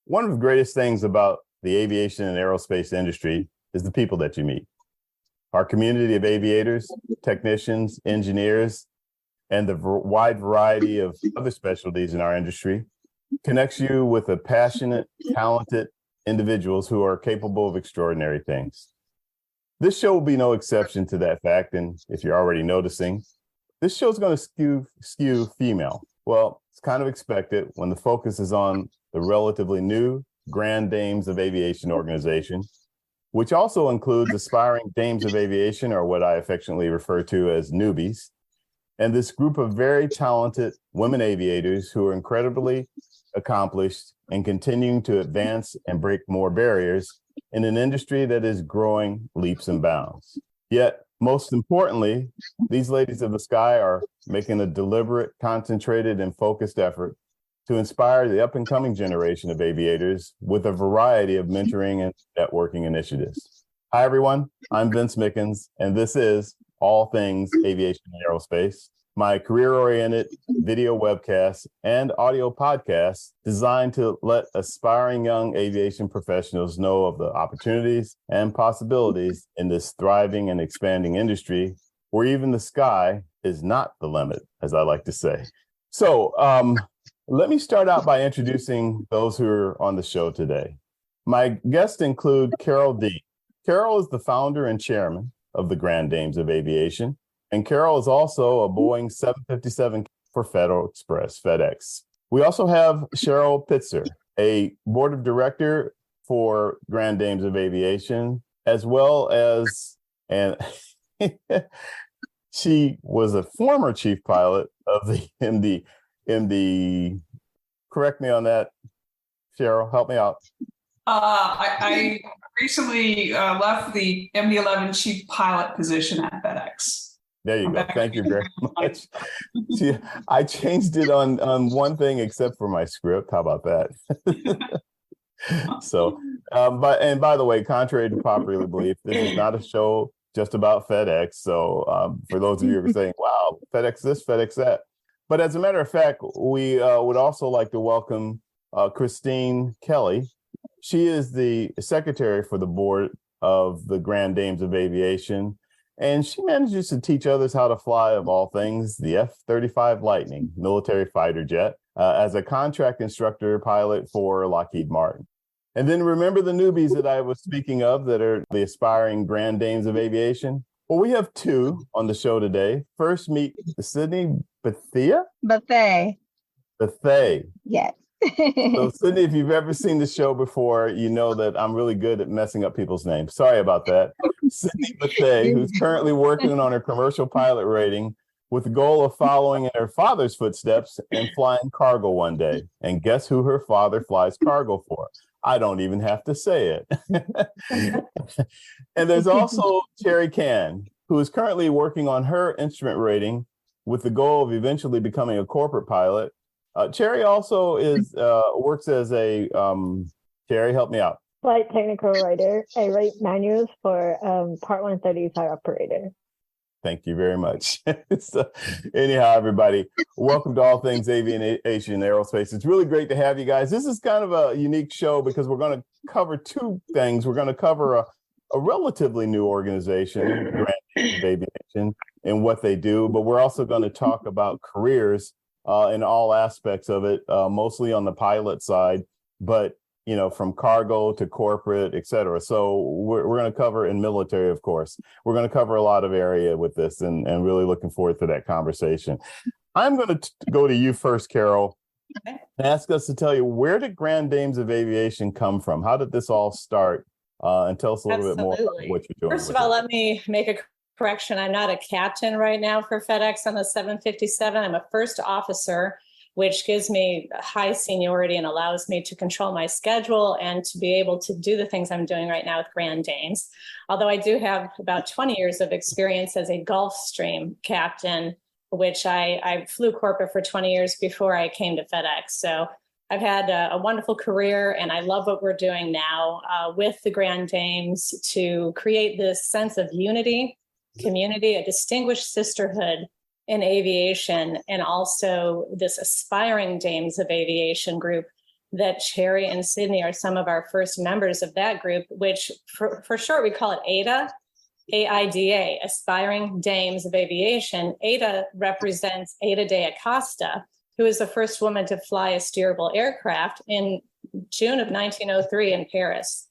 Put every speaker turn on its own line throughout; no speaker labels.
One of the greatest things about the aviation and aerospace industry is the people that you meet. Our community of aviators, technicians, engineers, and the wide variety of other specialties in our industry connects you with a passionate, talented individuals who are capable of extraordinary things. This show will be no exception to that fact, and if you're already noticing, this show is going to skew female. Well, it's kind of expected when the focus is on the relatively new Grand Dames of Aviation organization, which also includes aspiring dames of aviation, or what I affectionately refer to as newbies, and this group of very talented women aviators who are incredibly accomplished and continuing to advance and break more barriers in an industry that is growing leaps and bounds. Yet, most importantly, these ladies of the sky are making a deliberate, concentrated, and focused effort to inspire the up-and-coming generation of aviators with a variety of mentoring and networking initiatives. Hi, everyone. I'm Vince Mickens, and this is All Things Aviation and Aerospace, my career-oriented video webcast and audio podcast designed to let aspiring young aviation professionals know of the opportunities and possibilities in this thriving and expanding industry where even the sky is not the limit, as I like to say. So let me start out by introducing those who are on the show today. My guests include Cheryl D. Cheryl is the founder and chairman of the Grand Dames of Aviation, and Cheryl is also a Boeing 757 for Federal Express, FedEx. We also have Cheryl Pitzer, a board of director for Grand Dames of Aviation, as well as, and she was a former chief pilot of the MD. Correct me on that, Cheryl, help me out.
I recently left the MD-11 chief pilot position at FedEx.
There you go. Thank you very much. See, I changed it on one thing except for my script. How about that? So, and by the way, contrary to popular belief, this is not a show just about FedEx. So for those of you who are saying, wow, FedEx this, FedEx that. But as a matter of fact, we would also like to welcome Christine Kelley. She is the secretary for the board of the Grand Dames of Aviation. And she manages to teach others how to fly, of all things, the F-35 Lightning military fighter jet as a contract instructor pilot for Lockheed Martin. And then remember the newbies that I was speaking of that are the aspiring Grand Dames of Aviation? Well, we have two on the show today. First, meet Sydney Bethea?
Bethea.
Bethea.
Yes.
So, Sydney, if you've ever seen the show before, you know that I'm really good at messing up people's names. Sorry about that. Sydney Bethea, who's currently working on her commercial pilot rating with the goal of following in her father's footsteps and flying cargo one day. And guess who her father flies cargo for? I don't even have to say it. And there's also Cherry Can, who is currently working on her instrument rating with the goal of eventually becoming a corporate pilot. Cherry also works as a, Cherry, help me out.
Flight technical writer. I write manuals for Part 135 operator.
Thank you very much. So, anyhow, everybody, welcome to All Things Aviation and Aerospace. It's really great to have you guys. This is kind of a unique show because we're going to cover two things. We're going to cover a relatively new organization, Grand Dames of Aviation, and what they do, but we're also going to talk about careers in all aspects of it, mostly on the pilot side, but you know, from cargo to corporate, et cetera. So we're going to cover in military, of course. We're going to cover a lot of area with this and really looking forward to that conversation. I'm going to go to you first, Carol, and ask us to tell you, where did Grand Dames of Aviation come from? How did this all start? And tell us a little bit more about what you're doing.
First of all, let me make a correction. I'm not a captain right now for FedEx on the 757. I'm a first officer, which gives me high seniority and allows me to control my schedule and to be able to do the things I'm doing right now with Grand Dames. Although I do have about 20 years of experience as a Gulfstream captain, which I flew corporate for 20 years before I came to FedEx. So I've had a wonderful career, and I love what we're doing now with the Grand Dames to create this sense of unity, community, a distinguished sisterhood in aviation, and also this aspiring Dames of Aviation group that Cherry and Sydney are some of our first members of that group, which for short, we call it AIDA, AIDA, Aspiring Dames of Aviation. AIDA represents Ada de Acosta, who was the first woman to fly a steerable aircraft in June of 1903 in Paris.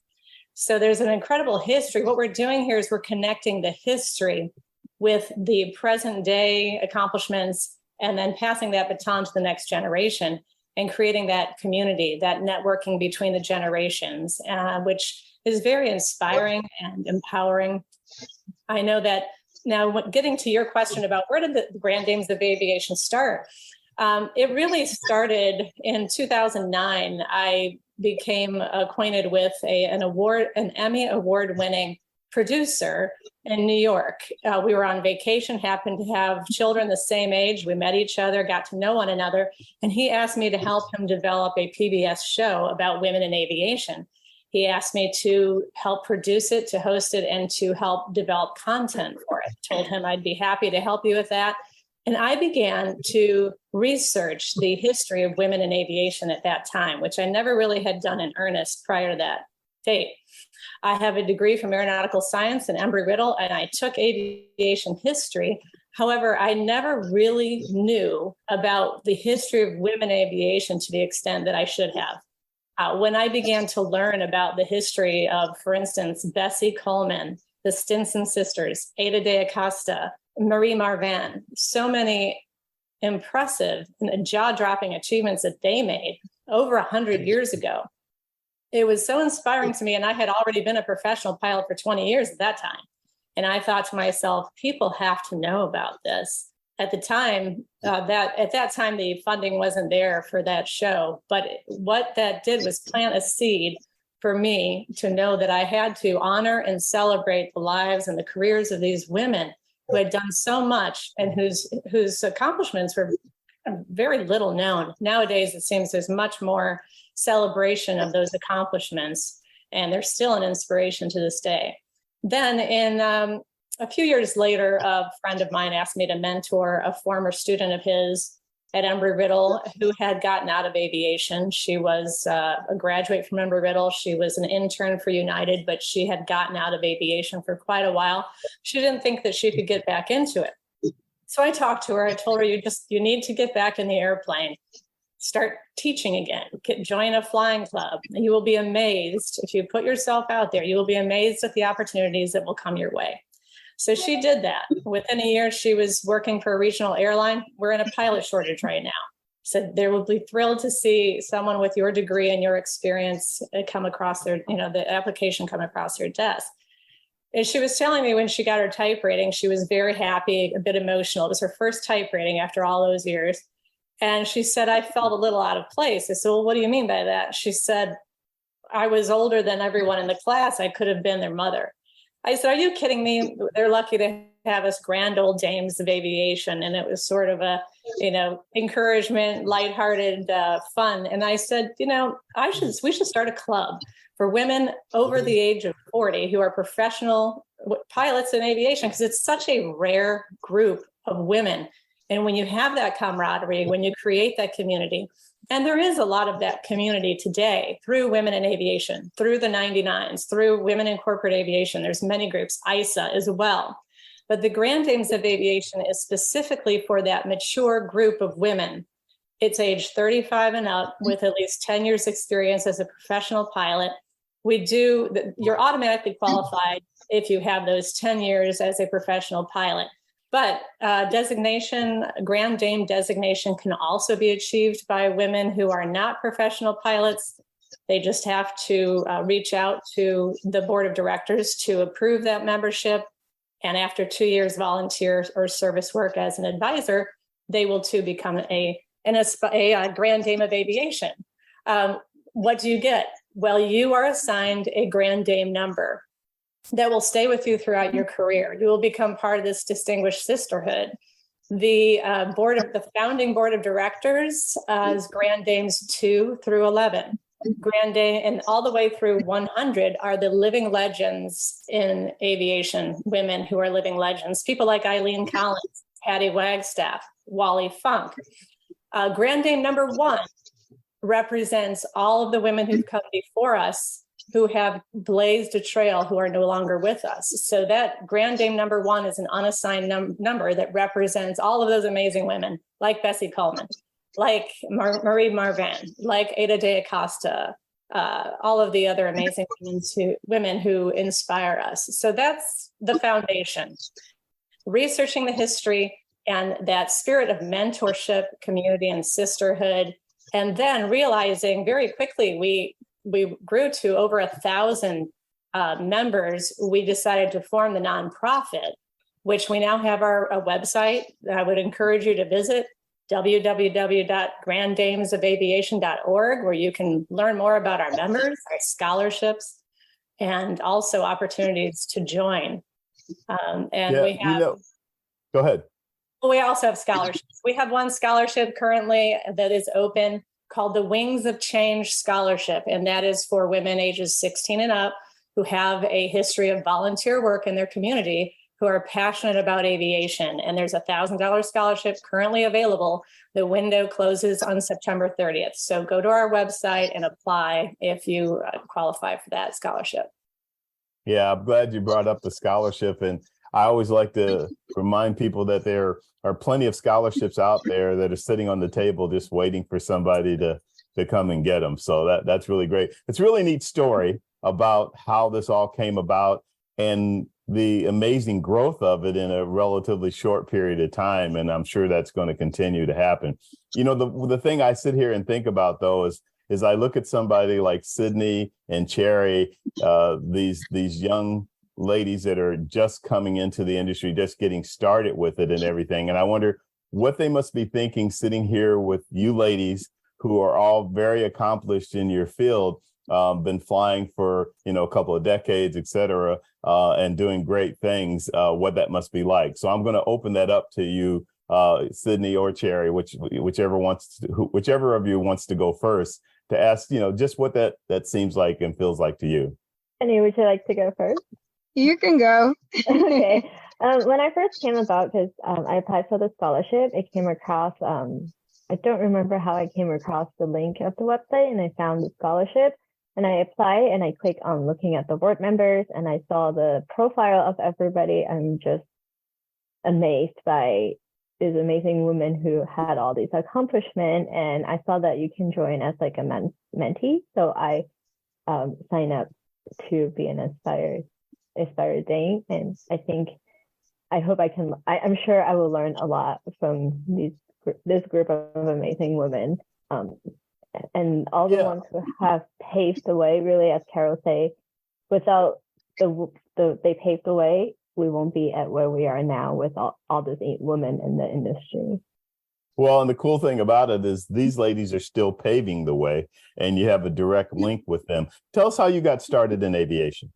So there's an incredible history. What we're doing here is we're connecting the history with the present day accomplishments and then passing that baton to the next generation and creating that community, that networking between the generations, which is very inspiring and empowering. I know that now, getting to your question about where did the Grand Dames of Aviation start? It really started in 2009. I became acquainted with an Emmy award-winning producer in New York. We were on vacation, happened to have children the same age. We met each other, got to know one another, and he asked me to help him develop a PBS show about women in aviation. He asked me to help produce it, to host it, and to help develop content for it. I told him I'd be happy to help you with that. And I began to research the history of women in aviation at that time, which I never really had done in earnest prior to that date. I have a degree from aeronautical science and Embry-Riddle, and I took aviation history. However, I never really knew about the history of women in aviation to the extent that I should have. When I began to learn about the history of, for instance, Bessie Coleman, the Stinson sisters, Ada de Acosta, Marie Marvin, so many impressive and jaw-dropping achievements that they made over 100 years ago. It was so inspiring to me, and I had already been a professional pilot for 20 years at that time. And I thought to myself, people have to know about this. At the time, the funding wasn't there for that show, but what that did was plant a seed for me to know that I had to honor and celebrate the lives and the careers of these women who had done so much and whose accomplishments were very little known. Nowadays, it seems there's much more celebration of those accomplishments, and they're still an inspiration to this day. Then a few years later, a friend of mine asked me to mentor a former student of his at Embry-Riddle who had gotten out of aviation. She was a graduate from Embry-Riddle. She was an intern for United, but she had gotten out of aviation for quite a while. She didn't think that she could get back into it. So I talked to her. I told her, you need to get back in the airplane. Start teaching again, join a flying club. You will be amazed if you put yourself out there. You will be amazed at the opportunities that will come your way. So she did that. Within a year, she was working for a regional airline. We're in a pilot shortage right now. So they will be thrilled to see someone with your degree and your experience come across the application come across their desk. And she was telling me when she got her type rating, she was very happy, a bit emotional. It was her first type rating after all those years. And she said, I felt a little out of place. I said, well, what do you mean by that? She said, I was older than everyone in the class. I could have been their mother. I said, are you kidding me? They're lucky to have us grand old dames of aviation. And it was sort of a, encouragement, lighthearted fun. And I said, we should start a club for women over the age of 40 who are professional pilots in aviation, because it's such a rare group of women. And when you have that camaraderie, when you create that community, and there is a lot of that community today through Women in Aviation, through the 99s, through Women in Corporate Aviation, there's many groups, ISA as well. But the Grand Dames of Aviation is specifically for that mature group of women. It's age 35 and up with at least 10 years experience as a professional pilot. You're automatically qualified if you have those 10 years as a professional pilot. But Grand Dame designation can also be achieved by women who are not professional pilots. They just have to reach out to the board of directors to approve that membership. And after 2 years volunteer or service work as an advisor, they will too become a Grand Dame of Aviation. What do you get? Well, you are assigned a Grand Dame number that will stay with you throughout your career. You will become part of this distinguished sisterhood. The founding board of directors is Grand Dames 2 through 11. Grand Dame and all the way through 100 are the living legends in aviation, women who are living legends. People like Eileen Collins, Patty Wagstaff, Wally Funk. Grand Dame number 1 represents all of the women who've come before us who have blazed a trail who are no longer with us. So that Grand Dame number 1 is an unassigned number that represents all of those amazing women, like Bessie Coleman, like Marie Marvin, like Ada de Acosta, all of the other amazing women who inspire us. So that's the foundation. Researching the history and that spirit of mentorship, community, and sisterhood. And then realizing very quickly, we grew to over 1,000 members. We decided to form the nonprofit, which we now have a website that I would encourage you to visit, www.granddamesofaviation.org, where you can learn more about our members, our scholarships, and also opportunities to join. We have.
Go ahead.
We also have scholarships. We have one scholarship currently that is open called the Wings of Change Scholarship, and that is for women ages 16 and up who have a history of volunteer work in their community, who are passionate about aviation. And there's a $1,000 scholarship currently available. The window closes on September 30th. So go to our website and apply if you qualify for that scholarship.
Yeah, I'm glad you brought up the scholarship. And I always like to remind people that there are plenty of scholarships out there that are sitting on the table just waiting for somebody to come and get them. So that's really great. It's a really neat story about how this all came about and the amazing growth of it in a relatively short period of time. And I'm sure that's going to continue to happen. You know, the thing I sit here and think about, though, is I look at somebody like Sydney and Cherry, these young ladies that are just coming into the industry, just getting started with it and everything. And I wonder what they must be thinking sitting here with you ladies who are all very accomplished in your field, been flying for, a couple of decades, et cetera, and doing great things, what that must be like. So I'm going to open that up to you, Sydney or Cherry, whichever of you wants to go first, to ask, just what that seems like and feels like to you.
Annie, would you like to go first?
You can go.
Okay. When I first came about, because I applied for the scholarship, it came across, I don't remember how I came across the link of the website, and I found the scholarship, and I applied, and I clicked on looking at the board members, and I saw the profile of everybody. I'm just amazed by these amazing women who had all these accomplishments, and I saw that you can join as like a mentee. So I signed up to be an Aspire Dame, and I'm sure I will learn a lot from this group of amazing women, and all the ones who have paved the way, really, as Carol say, without they paved the way, we won't be at where we are now with all these women in the industry.
Well, and the cool thing about it is these ladies are still paving the way, and you have a direct link with them. Tell us how you got started in aviation.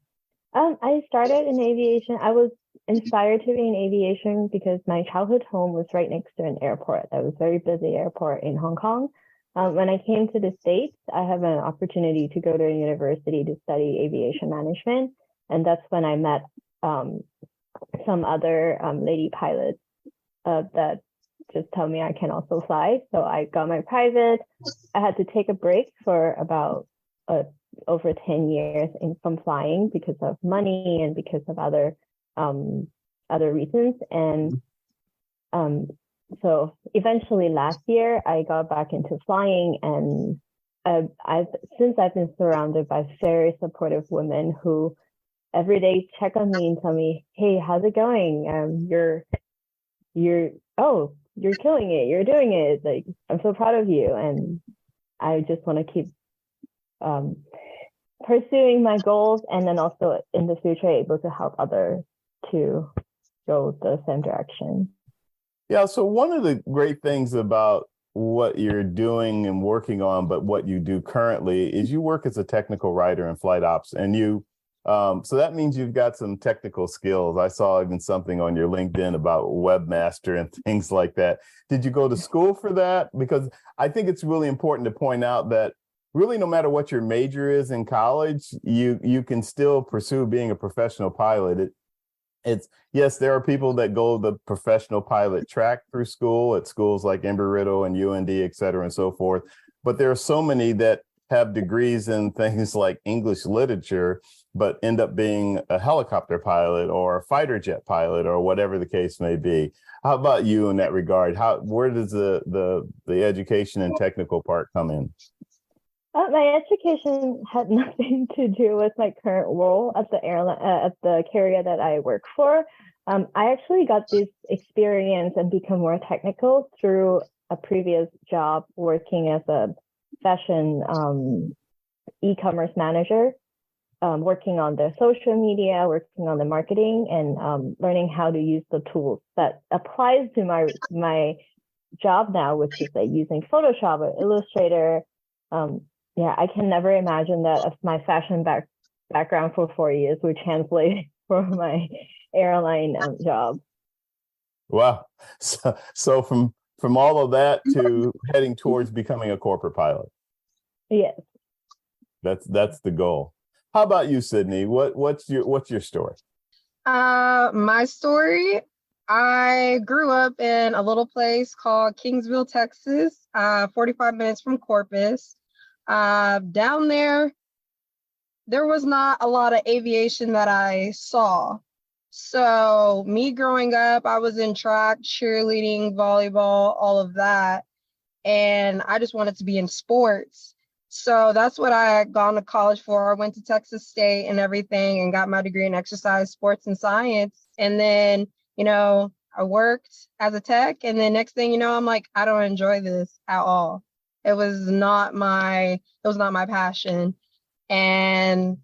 I started in aviation. I was inspired to be in aviation because my childhood home was right next to an airport. That was a very busy airport in Hong Kong. When I came to the States, I have an opportunity to go to a university to study aviation management. And that's when I met some other lady pilots that just tell me I can also fly. So I got my private. I had to take a break for about over 10 years from flying because of money and because of other reasons. And so eventually last year I got back into flying, and I've been surrounded by very supportive women who every day check on me and tell me, "Hey, how's it going? You're killing it. You're doing it. Like, I'm so proud of you." And I just want to keep pursuing my goals, and then also in the future able to help others to go the same direction.
Yeah, so one of the great things about what you're doing and working on, but what you do currently, is you work as a technical writer in flight ops, and so that means you've got some technical skills. I saw even something on your LinkedIn about webmaster and things like that. Did you go to school for that? Because I think it's really important to point out that really, no matter what your major is in college, you can still pursue being a professional pilot. Yes, there are people that go the professional pilot track through school at schools like Embry-Riddle and UND, et cetera, and so forth. but there are so many that have degrees in things like English literature, but end up being a helicopter pilot or a fighter jet pilot or whatever the case may be. How about you in that regard? Where does the education and technical part come in?
My education had nothing to do with my current role at the airline, at the carrier that I work for. I actually got this experience and become more technical through a previous job working as a fashion e-commerce manager, working on the social media, working on the marketing, and learning how to use the tools that applies to my job now, which is like using Photoshop or Illustrator. Yeah, I can never imagine that of my fashion background for 4 years would translate for my airline job.
Wow. So from all of that to heading towards becoming a corporate pilot.
Yes.
That's the goal. How about you, Sydney? What's your story?
My story, I grew up in a little place called Kingsville, Texas, 45 minutes from Corpus. Down there was not a lot of aviation that I saw. So me growing up, I was in track, cheerleading, volleyball, all of that. And I just wanted to be in sports. So that's what I had gone to college for. I went to Texas State and everything and got my degree in exercise, sports, and science. And then, I worked as a tech. And then next thing you know, I'm like, I don't enjoy this at all. It was not my passion. And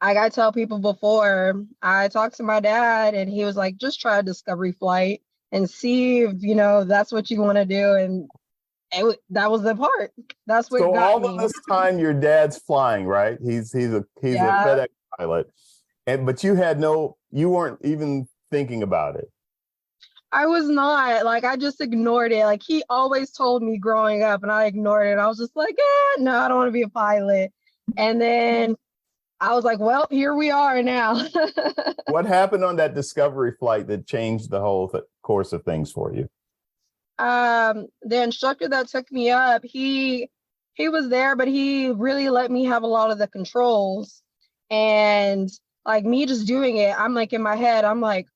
like I tell people before, I talked to my dad and he was like, just try a discovery flight and see if, that's what you want to do. And that was the part. That's what
so
got
all
me.
of this time your dad's flying, right? He's a FedEx pilot. But you weren't even thinking about it.
I was not. Like, I just ignored it. Like, he always told me growing up and I ignored it. I was just like, no, I don't want to be a pilot. And then I was like, well, here we are now.
What happened on that discovery flight that changed the whole course of things for you?
The instructor that took me up, he was there, but he really let me have a lot of the controls. And like me just doing it, I'm like in my head, I'm like,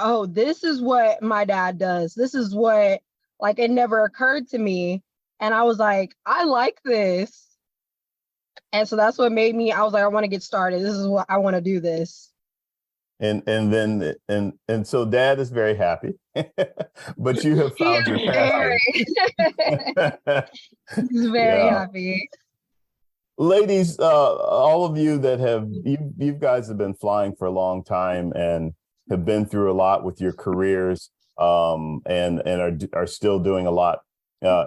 oh, this is what my dad does. This is what, like, it never occurred to me. And I was like, I like this. And so that's what made me, I was like, I want to get started. This is what I want to do this.
And so dad is very happy, but you have found your passion.
He's very happy.
Ladies, all of you that you guys have been flying for a long time and have been through a lot with your careers, and are still doing a lot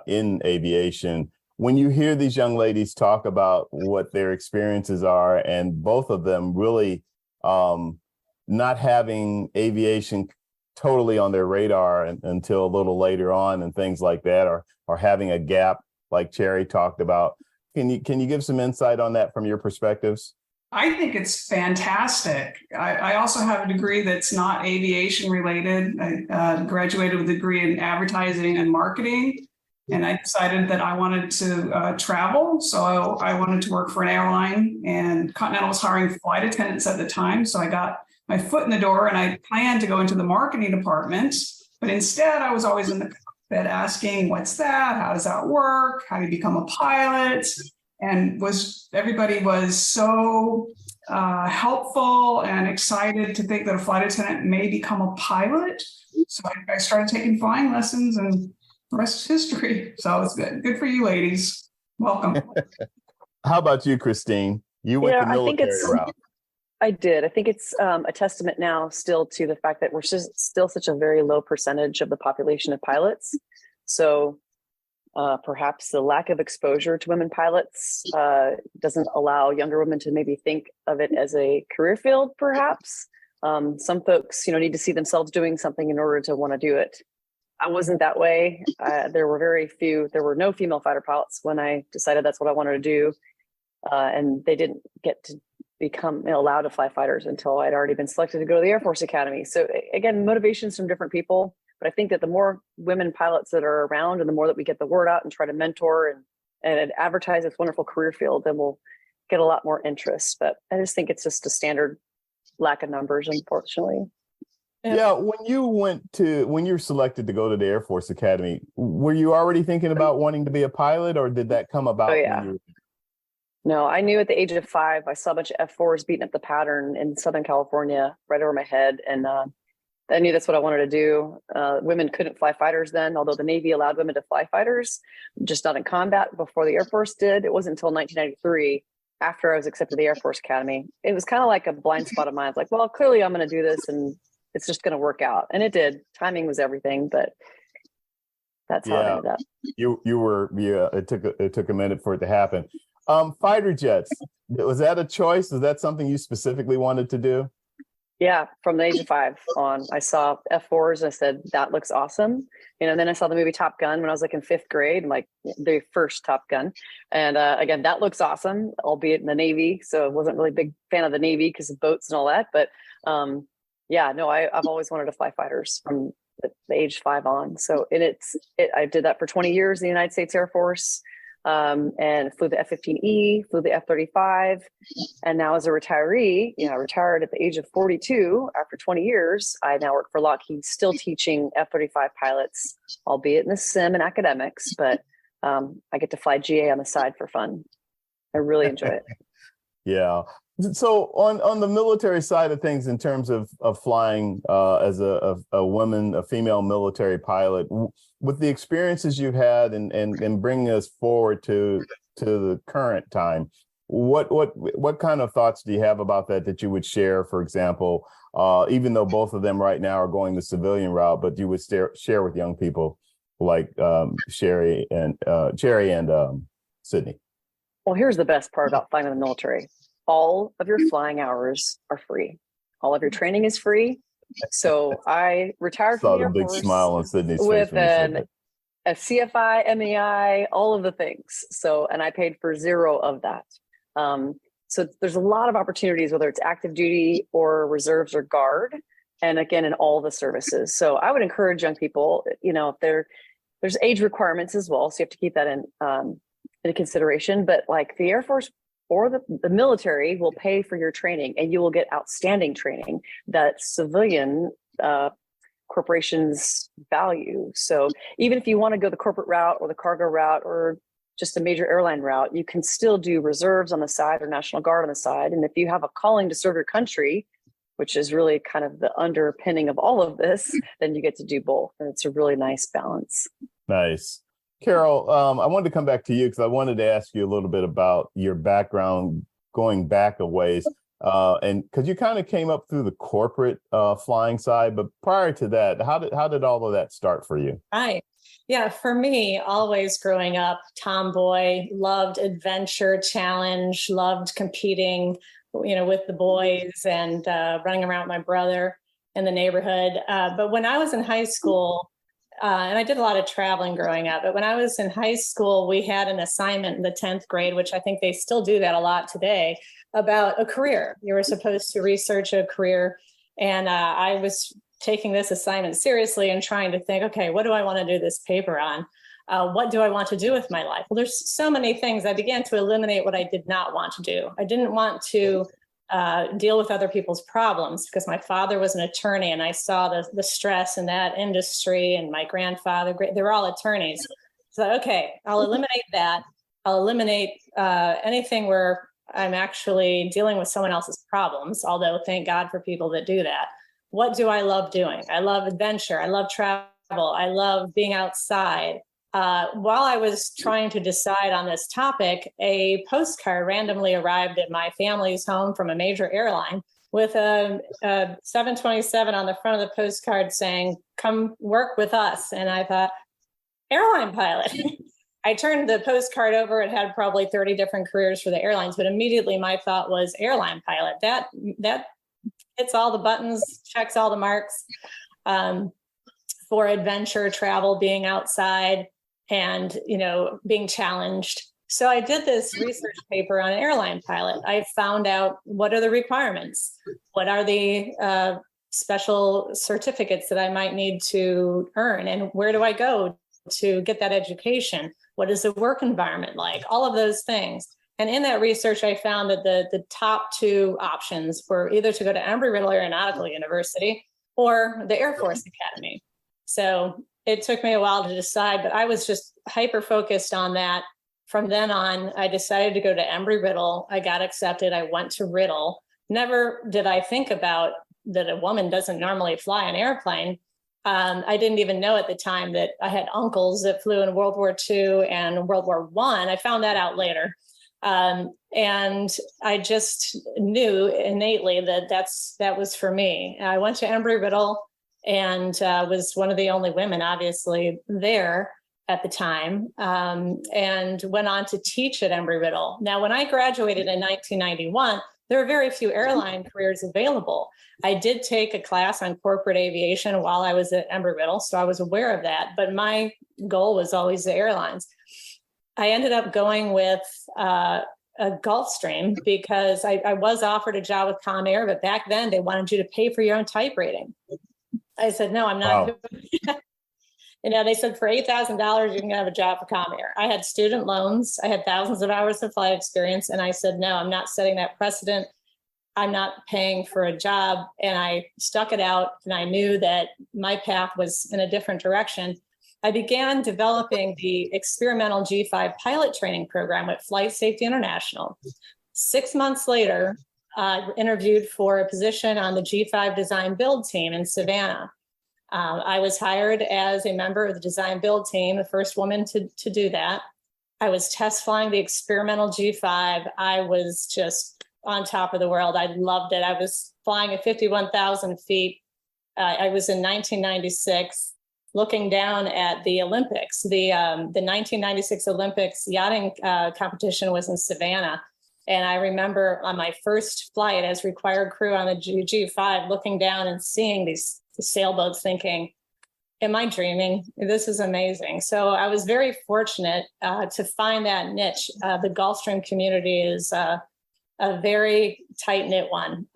in aviation. When you hear these young ladies talk about what their experiences are, and both of them really not having aviation totally on their radar until a little later on and things like that, or having a gap like Cherry talked about. Can you give some insight on that from your perspectives?
I think it's fantastic. I also have a degree that's not aviation related. I graduated with a degree in advertising and marketing, and I decided that I wanted to travel. So I wanted to work for an airline, and Continental was hiring flight attendants at the time. So I got my foot in the door and I planned to go into the marketing department, but instead I was always in the cockpit asking, what's that? How does that work? How do you become a pilot? And everybody was so helpful and excited to think that a flight attendant may become a pilot. So I started taking flying lessons, and the rest is history. So it's good for you ladies. Welcome.
How about you, Christine? You went the military route.
I did. I think it's a testament now still to the fact that we're still such a very low percentage of the population of pilots. So perhaps the lack of exposure to women pilots doesn't allow younger women to maybe think of it as a career field, perhaps. Some folks, need to see themselves doing something in order to want to do it. I wasn't that way. There were no female fighter pilots when I decided that's what I wanted to do. And they didn't get to become allowed to fly fighters until I'd already been selected to go to the Air Force Academy. So again, motivations from different people. But I think that the more women pilots that are around and the more that we get the word out and try to mentor and advertise this wonderful career field, then we'll get a lot more interest. But I just think it's just a standard lack of numbers, unfortunately.
Yeah, when you were selected to go to the Air Force Academy, were you already thinking about wanting to be a pilot, or did that come about?
Oh, yeah.
When you were...
No, I knew at the age of 5, I saw a bunch of F4s beating up the pattern in Southern California right over my head. And I knew that's what I wanted to do. Women couldn't fly fighters then, although the Navy allowed women to fly fighters, just not in combat before the Air Force did. It wasn't until 1993, after I was accepted to the Air Force Academy. It was kind of like a blind spot of mine. It's like, well, clearly I'm going to do this and it's just going to work out. And it did. Timing was everything, but that's how it ended up. It took a minute for it to happen. Fighter jets, was that a choice? Was that something you specifically wanted to do? Yeah, from the age of 5 on, I saw F4s and I said, that looks awesome. And then I saw the movie Top Gun when I was like in 5th grade, like the first Top Gun. And again, that looks awesome, albeit in the Navy. So I wasn't really a big fan of the Navy because of boats and all that. But yeah, no, I've always wanted to fly fighters from the age 5 on. So I did that for 20 years in the United States Air Force. And flew the F-15E, flew the F-35. And now as a retiree, I retired at the age of 42 after 20 years. I now work for Lockheed, still teaching F-35 pilots, albeit in the sim and academics, but I get to fly GA on the side for fun. I really enjoy it.
Yeah. So on the military side of things, in terms of flying as a woman, a female military pilot, with the experiences you've had and bringing us forward to the current time, what kind of thoughts do you have about that you would share? For example, even though both of them right now are going the civilian route, but you would share with young people like Cherry and Sydney.
Well, here's the best part about flying in the military. All of your flying hours are free. All of your training is free. So I retired from the Air Force
smile on Sydney's
with a CFI, MEI, all of the things. So, and I paid for 0 of that. So there's a lot of opportunities, whether it's active duty or reserves or guard, and again, in all the services. So I would encourage young people, if there's age requirements as well, so you have to keep that in consideration. But like the Air Force or the military will pay for your training, and you will get outstanding training that civilian corporations value. So even if you want to go the corporate route or the cargo route or just a major airline route, you can still do reserves on the side or National Guard on the side. And if you have a calling to serve your country, which is really kind of the underpinning of all of this, then you get to do both. And it's a really nice balance.
Nice. Carol, I wanted to come back to you because I wanted to ask you a little bit about your background going back a ways. And because you kind of came up through the corporate flying side, but prior to that, how did all of that start for you?
Right. Yeah, for me, always growing up, tomboy, loved adventure, challenge, loved competing, with the boys and running around with my brother in the neighborhood. But when I was in high school, and I did a lot of traveling growing up, but when I was in high school, we had an assignment in the 10th grade, which I think they still do that a lot today, about a career. You were supposed to research a career. And I was taking this assignment seriously and trying to think, okay, what do I want to do this paper on? What do I want to do with my life? Well, there's so many things. I began to eliminate what I did not want to do. I didn't want to deal with other people's problems because my father was an attorney and I saw the stress in that industry, and my grandfather, they were all attorneys. So, okay, I'll eliminate that. I'll eliminate anything where I'm actually dealing with someone else's problems, although thank God for people that do that. What do I love doing? I love adventure. I love travel. I love being outside. While I was trying to decide on this topic, a postcard randomly arrived at my family's home from a major airline with a 727 on the front of the postcard saying, "Come work with us." And I thought, airline pilot. I turned the postcard over. It had probably 30 different careers for the airlines, but immediately my thought was airline pilot. That hits all the buttons, checks all the marks for adventure, travel, being outside, and being challenged. So I did this research paper on airline pilot. I found out what are the requirements, what are the special certificates that I might need to earn, and where do I go to get that education? What is the work environment like? All of those things. And in that research, I found that the top two options were either to go to Embry-Riddle Aeronautical University or the Air Force Academy. So it took me a while to decide, but I was just hyper focused on that. From then on, I decided to go to Embry-Riddle. I got accepted. I went to Riddle. Never did I think about that a woman doesn't normally fly an airplane. I didn't even know at the time that I had uncles that flew in World War II and World War I. I found that out later. And I just knew innately that that was for me. I went to Embry-Riddle and was one of the only women, obviously, there at the time, and went on to teach at Embry-Riddle. Now, when I graduated in 1991, there were very few airline careers available. I did take a class on corporate aviation while I was at Embry-Riddle, so I was aware of that, but my goal was always the airlines. I ended up going with a Gulfstream because I was offered a job with Comair, but back then they wanted you to pay for your own type rating. I said, no, I'm not.
Wow.
They said for $8,000, you can have a job for Comair. I had student loans. I had thousands of hours of flight experience. And I said, no, I'm not setting that precedent. I'm not paying for a job. And I stuck it out. And I knew that my path was in a different direction. I began developing the experimental G5 pilot training program with Flight Safety International. 6 months later, I interviewed for a position on the G5 design build team in Savannah. I was hired as a member of the design build team, the first woman to do that. I was test flying the experimental G5. I was just on top of the world. I loved it. I was flying at 51,000 feet. I was in 1996, looking down at the Olympics. The 1996 Olympics yachting competition was in Savannah. And I remember on my first flight as required crew on the G5, looking down and seeing these sailboats thinking, am I dreaming? This is amazing. So I was very fortunate to find that niche. The Gulfstream community is a very tight-knit one.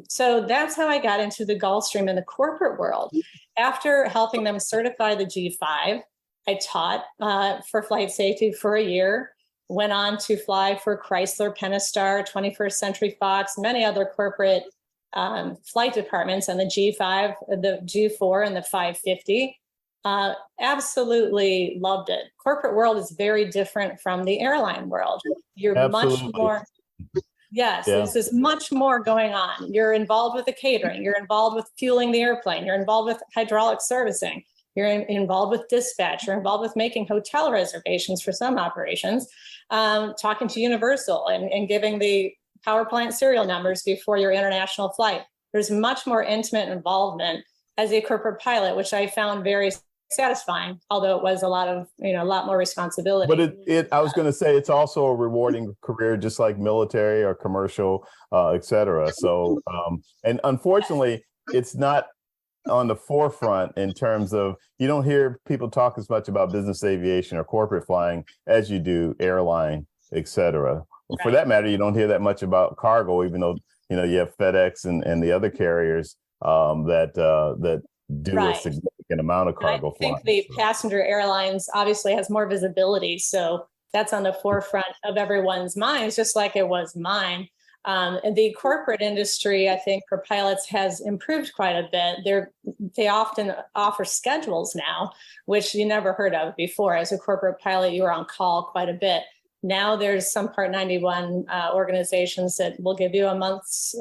So that's how I got into the Gulfstream in the corporate world. After helping them certify the G5, I taught for flight safety for a year, went on to fly for Chrysler, Pentastar, 21st Century Fox, many other corporate flight departments on the G5, the G4, and the 550. Absolutely loved it. Corporate world is very different from the airline world. You're
Absolutely.
much more, yes,
Yeah.
there's much more going on. You're involved with the catering. You're involved with fueling the airplane. You're involved with hydraulic servicing. You're involved with dispatch. You're involved with making hotel reservations for some operations, talking to Universal and giving the power plant serial numbers before your international flight. There's much more intimate involvement as a corporate pilot, which I found very satisfying, although it was a lot more responsibility.
But I was going to say, it's also a rewarding career, just like military or commercial, et cetera. So, and unfortunately, it's not on the forefront in terms of, you don't hear people talk as much about business aviation or corporate flying as you do airline, et cetera. For that matter, you don't hear that much about cargo, even though, you have FedEx and the other carriers that do a significant amount of cargo flying.
I think the passenger airlines obviously has more visibility. So that's on the forefront of everyone's minds, just like it was mine. And the corporate industry, I think, for pilots has improved quite a bit. They often offer schedules now, which you never heard of before. As a corporate pilot, you were on call quite a bit. Now there's some Part 91 organizations that will give you a month's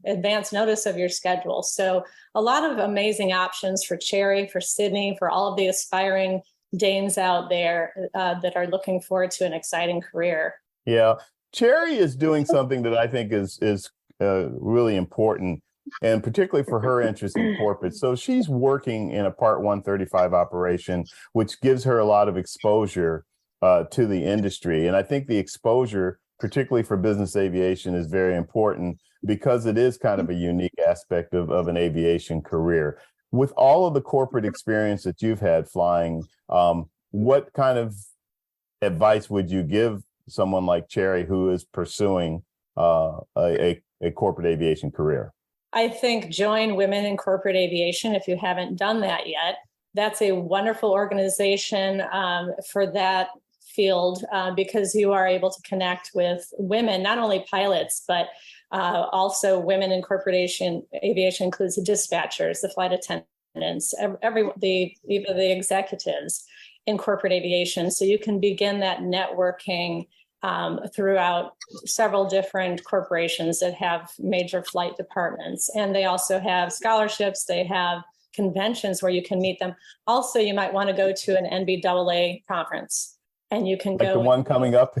advance notice of your schedule. So a lot of amazing options for Cherry, for Sydney, for all of the aspiring Danes out there that are looking forward to an exciting career.
Yeah. Cherry is doing something that I think is really important, and particularly for her interest in corporate. So she's working in a Part 135 operation, which gives her a lot of exposure to the industry. And I think the exposure, particularly for business aviation, is very important because it is kind of a unique aspect of an aviation career. With all of the corporate experience that you've had flying, what kind of advice would you give someone like Cherry who is pursuing a corporate aviation career?
I think join Women in Corporate Aviation if you haven't done that yet. that's a wonderful organization for that field because you are able to connect with women, not only pilots, but also women in corporation aviation includes the dispatchers, the flight attendants, even the executives in corporate aviation. So you can begin that networking throughout several different corporations that have major flight departments. And they also have scholarships, they have conventions where you can meet them. Also, you might want to go to an NBAA conference. And you can
like
go.
The one coming up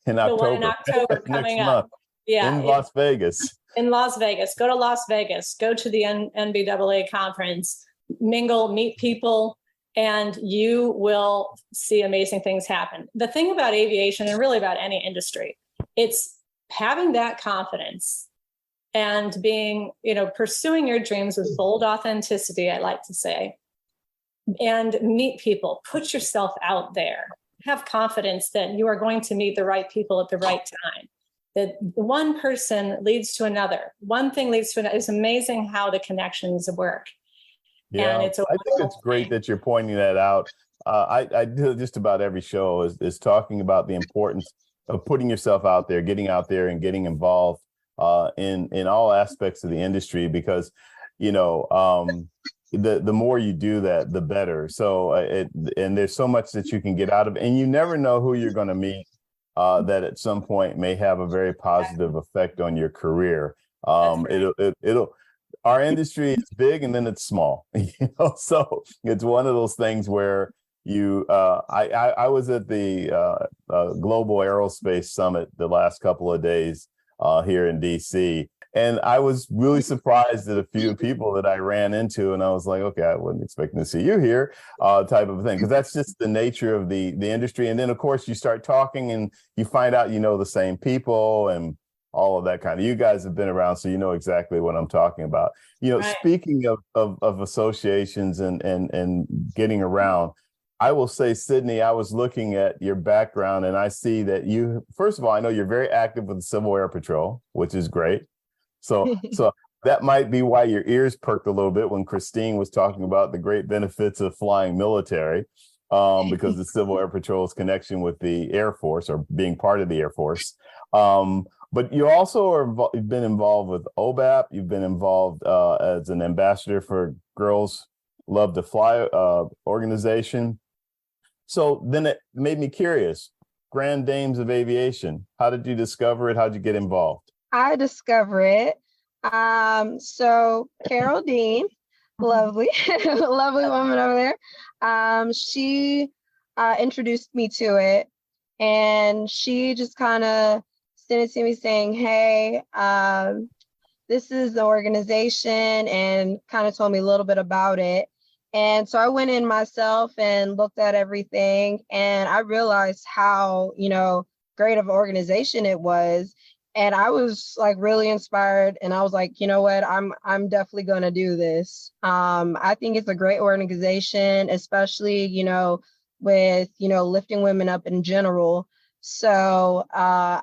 in October.
The one in October coming
next
up.
Month.
Yeah.
In Las Vegas.
In Las Vegas. Go to Las Vegas. Go to the NBAA conference. Mingle, meet people, and you will see amazing things happen. The thing about aviation, and really about any industry, it's having that confidence and being, pursuing your dreams with bold authenticity, I like to say, and meet people. Put yourself out there. Have confidence that you are going to meet the right people at the right time, that one person leads to another. One thing leads to another. It's amazing how the connections work.
Yeah,
and I think
it's great that you're pointing that out. I do just about every show is talking about the importance of putting yourself out there, getting out there and getting involved in all aspects of the industry, because, the more you do that, the better. So and there's so much that you can get out of it, and you never know who you're going to meet that at some point may have a very positive effect on your career. It'll our industry is big and then it's small, so it's one of those things where I was at the Global Aerospace Summit the last couple of days here in DC. And I was really surprised at a few people that I ran into, and I was like, okay, I wasn't expecting to see you here, type of thing, because that's just the nature of the industry. And then, of course, you start talking and you find out the same people and all of that kind of. You guys have been around, so you know exactly what I'm talking about. Right. Speaking of associations and getting around, I will say, Sydney, I was looking at your background, and I see that first of all, I know you're very active with the Civil Air Patrol, which is great. So that might be why your ears perked a little bit when Christine was talking about the great benefits of flying military, because the Civil Air Patrol's connection with the Air Force, or being part of the Air Force. But you also you've been involved with OBAP. You've been involved as an ambassador for Girls Love to Fly organization. So then it made me curious. Grand Dames of Aviation. How did you discover it? How did you get involved?
I discover it. So Carol Dean, lovely, lovely woman over there. She introduced me to it, and she just kind of sent it to me saying, hey, this is the organization, and kind of told me a little bit about it. And so I went in myself and looked at everything, and I realized how, great of an organization it was. And I was like really inspired, and I was like, you know what, I'm definitely going to do this. I think it's a great organization, especially, with, lifting women up in general. So I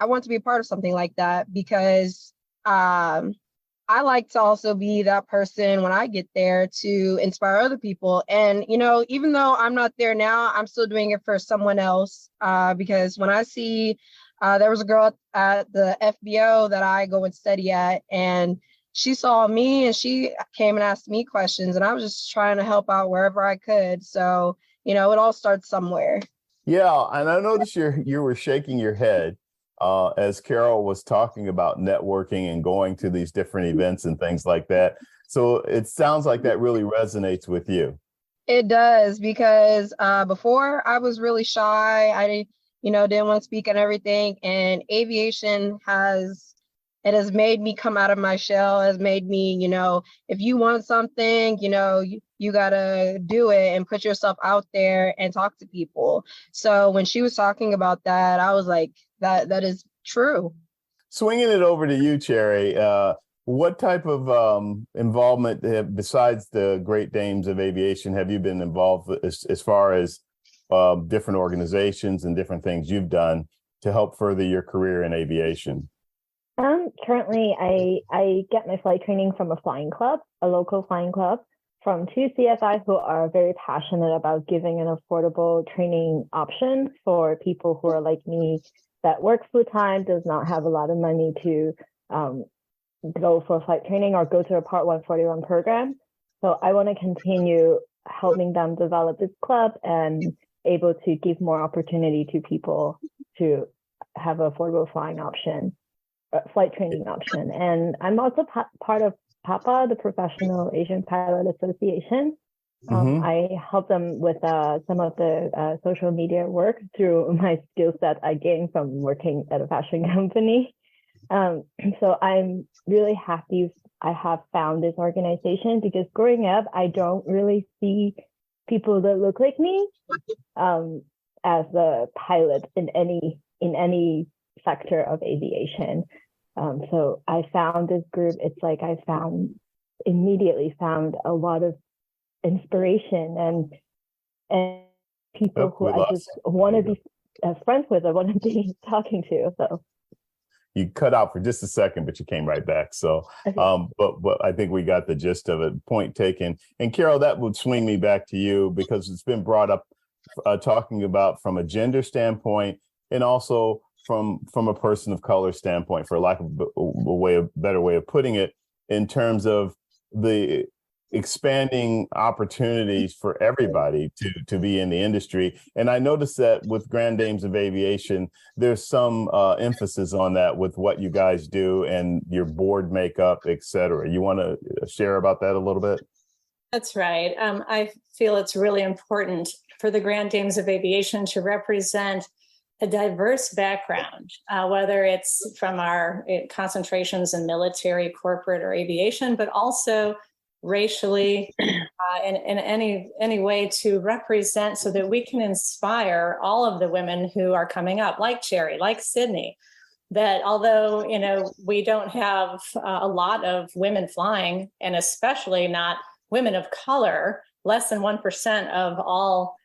want to be a part of something like that, because I like to also be that person when I get there to inspire other people. And, even though I'm not there now, I'm still doing it for someone else, because when I see there was a girl at the FBO that I go and study at, and she saw me and she came and asked me questions, and I was just trying to help out wherever I could. So, it all starts somewhere.
Yeah. And I noticed you were shaking your head as Carol was talking about networking and going to these different events and things like that. So it sounds like that really resonates with you.
It does, because before I was really shy. I didn't want to speak and everything. And aviation has made me come out of my shell, has made me, if you want something, you gotta do it and put yourself out there and talk to people. So when she was talking about that, I was like, that is true.
Swinging it over to you, Cherry, what type of involvement, besides the Great Dames of Aviation, have you been involved with as far as different organizations and different things you've done to help further your career in aviation?
Currently, I get my flight training from a flying club, a local flying club. from two CFIs who are very passionate about giving an affordable training option for people who are like me that work full time, does not have a lot of money to go for flight training or go to a Part 141 program. So I want to continue helping them develop this club and able to give more opportunity to people to have an affordable flying option, flight training option. And I'm also part of PAPA, the Professional Asian Pilot Association. I help them with some of the social media work through my skill set I gained from working at a fashion company. So I'm really happy I have found this organization, because growing up, I don't really see people that look like me as a pilot in any sector of aviation. So I found this group. It's like I immediately found a lot of inspiration and people who I just want to be friends with. I want to be talking to. So
you cut out for just a second, but you came right back. So,
okay.
But I think we got the gist of it. Point taken. And Carol, that would swing me back to you, because it's been brought up talking about from a gender standpoint, and also from a person of color standpoint, for lack of a better way of putting it, in terms of the expanding opportunities for everybody to be in the industry. And I noticed that with Grand Dames of Aviation, there's some emphasis on that with what you guys do and your board makeup, et cetera. You want to share about that a little bit?
That's right. I feel it's really important for the Grand Dames of Aviation to represent a diverse background, whether it's from our concentrations in military, corporate, or aviation, but also racially, in any way to represent, so that we can inspire all of the women who are coming up, like Cherry, like Sydney, that although, we don't have a lot of women flying, and especially not women of color, less than 1% of all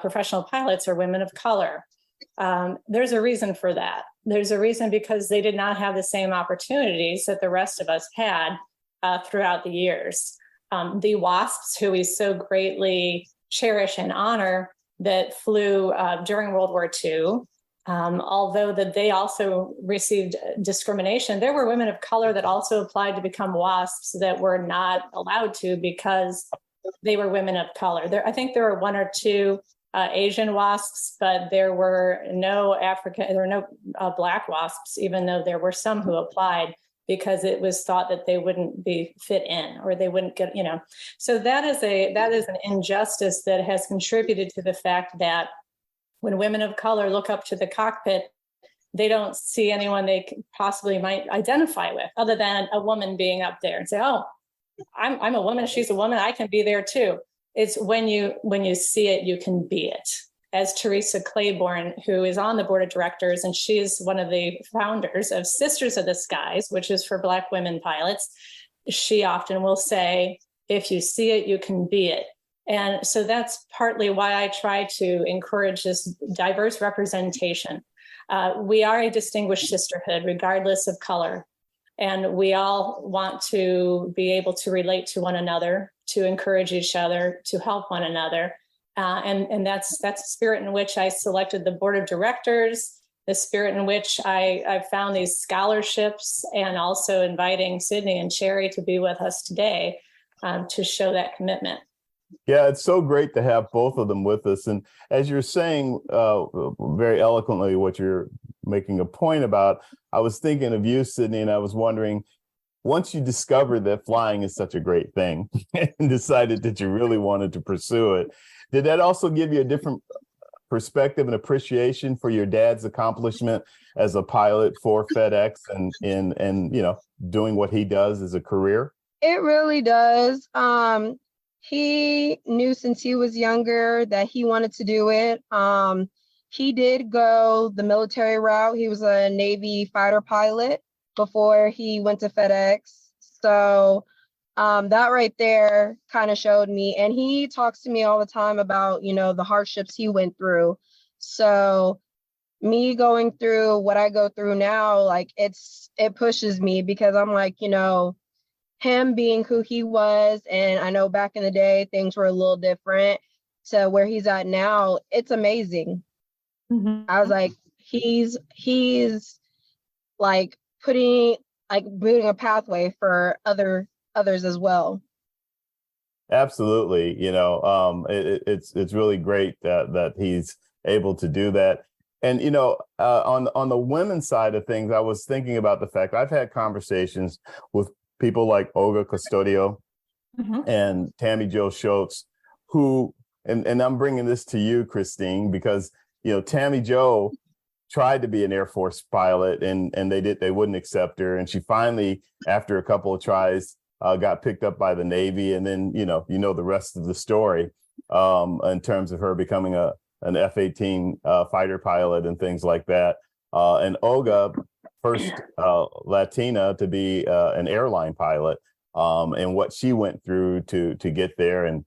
professional pilots are women of color. There's a reason for that. There's a reason because they did not have the same opportunities that the rest of us had throughout the years. The WASPs, who we so greatly cherish and honor, that flew during World War II, although that they also received discrimination, there were women of color that also applied to become WASPs that were not allowed to because they were women of color. I think there were one or two Asian WASPs, but there were no Black WASPs, even though there were some who applied, because it was thought that they wouldn't be fit in, or they wouldn't get, So that is an injustice that has contributed to the fact that when women of color look up to the cockpit, they don't see anyone they possibly might identify with, other than a woman being up there and say, "Oh, I'm a woman. She's a woman. I can be there too." It's when you see it, you can be it. As Teresa Claiborne, who is on the board of directors, and she is one of the founders of Sisters of the Skies, which is for Black women pilots, she often will say, if you see it, you can be it. And so that's partly why I try to encourage this diverse representation. We are a distinguished sisterhood, regardless of color. And we all want to be able to relate to one another, to encourage each other, to help one another. And that's the spirit in which I selected the board of directors, the spirit in which I found these scholarships, and also inviting Sydney and Cherry to be with us today to show that commitment.
Yeah, it's so great to have both of them with us. And as you're saying very eloquently what you're making a point about, I was thinking of you, Sydney, and I was wondering, once you discovered that flying is such a great thing and decided that you really wanted to pursue it, did that also give you a different perspective and appreciation for your dad's accomplishment as a pilot for FedEx and doing what he does as a career?
It really does. He knew since he was younger that he wanted to do it. He did go the military route. He was a Navy fighter pilot before he went to FedEx. So that right there kind of showed me. And he talks to me all the time about, the hardships he went through. So me going through what I go through now, like it pushes me, because I'm like, him being who he was, and I know back in the day things were a little different, to where he's at now, it's amazing. I was like, he's like building a pathway for others as well.
Absolutely. It's really great that he's able to do that. And, on the women's side of things, I was thinking about the fact I've had conversations with people like Olga Custodio and Tammy Jo Schultz, who, and I'm bringing this to you, Christine, because, Tammy Jo tried to be an Air Force pilot and they wouldn't accept her. And she finally, after a couple of tries, got picked up by the Navy. And then, the rest of the story in terms of her becoming an F-18 fighter pilot and things like that. And Olga, first Latina to be an airline pilot, and what she went through to get there. And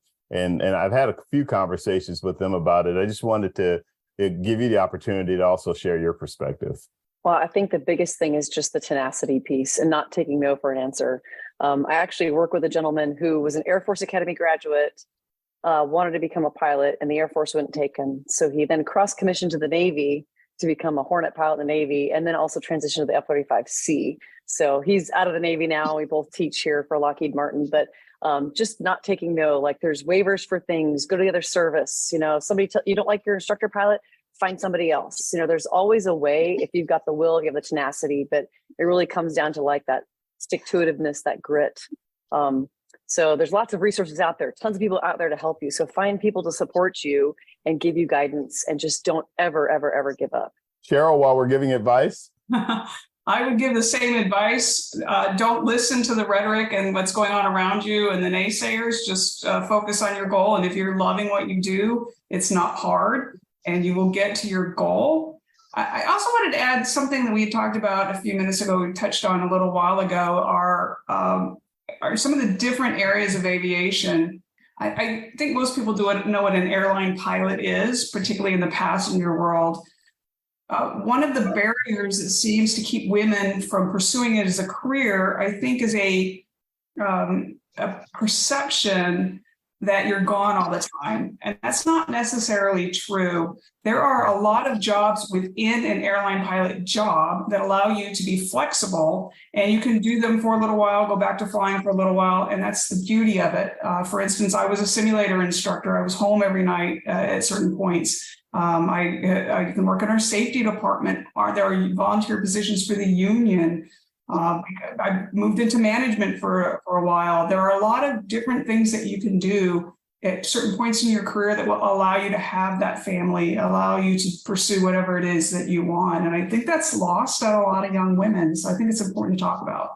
I've had a few conversations with them about it. I just wanted to give you the opportunity to also share your perspective.
Well, I think the biggest thing is just the tenacity piece and not taking no for an answer. I actually work with a gentleman who was an Air Force Academy graduate, wanted to become a pilot, and the Air Force wouldn't take him. So he then cross-commissioned to the Navy to become a Hornet pilot in the Navy, and then also transitioned to the F-35C. So he's out of the Navy now. We both teach here for Lockheed Martin, but just not taking no. Like, there's waivers for things. Go to the other service. Somebody you don't like your instructor pilot, find somebody else. There's always a way if you've got the will, you have the tenacity, but it really comes down to like that stick-to-itiveness, that grit. So there's lots of resources out there, tons of people out there to help you. So find people to support you and give you guidance, and just don't ever, ever, ever give up.
Cheryl, while we're giving advice,
I would give the same advice. Don't listen to the rhetoric and what's going on around you and the naysayers. Just focus on your goal. And if you're loving what you do, it's not hard and you will get to your goal. I also wanted to add something that we talked about a few minutes ago, we touched on a little while ago, are some of the different areas of aviation. I think most people know what an airline pilot is, particularly in the passenger world. One of the barriers that seems to keep women from pursuing it as a career, I think, is a perception that you're gone all the time. And that's not necessarily true. There are a lot of jobs within an airline pilot job that allow you to be flexible, and you can do them for a little while, go back to flying for a little while. And that's the beauty of it. For instance, I was a simulator instructor. I was home every night at certain points. I can work in our safety department. There are volunteer positions for the union. I moved into management for a while. There are a lot of different things that you can do at certain points in your career that will allow you to have that family, allow you to pursue whatever it is that you want. And I think that's lost on a lot of young women. So I think it's important to talk about.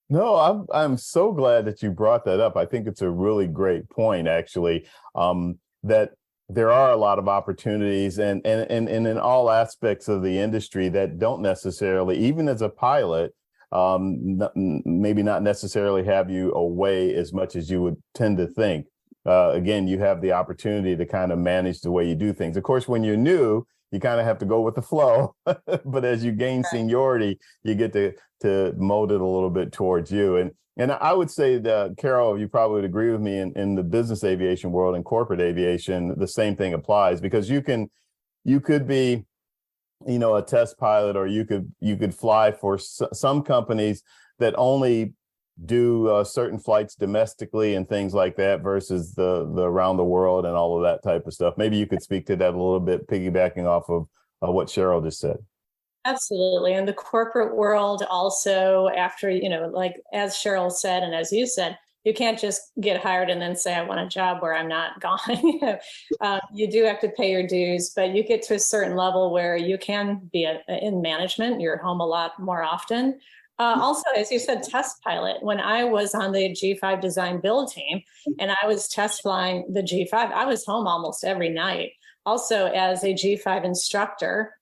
No, I'm so glad that you brought that up. I think it's a really great point, actually, that there are a lot of opportunities and in all aspects of the industry that don't necessarily, even as a pilot, maybe not necessarily have you away as much as you would tend to think. Again, you have the opportunity to kind of manage the way you do things. Of course, when you're new, you kind of have to go with the flow. But as you gain seniority, you get to mold it a little bit towards you. And I would say that, Carol, you probably would agree with me, in the business aviation world and corporate aviation, the same thing applies, because you could be, a test pilot, or you could fly for some companies that only do certain flights domestically and things like that versus the around the world and all of that type of stuff. Maybe you could speak to that a little bit, piggybacking off of what Cheryl just said.
Absolutely. And the corporate world also, after, like as Cheryl said, and as you said, you can't just get hired and then say, I want a job where I'm not gone. You do have to pay your dues, but you get to a certain level where you can be in management. You're home a lot more often. Also, as you said, test pilot. When I was on the G5 design build team and I was test flying the G5, I was home almost every night. Also, as a G5 instructor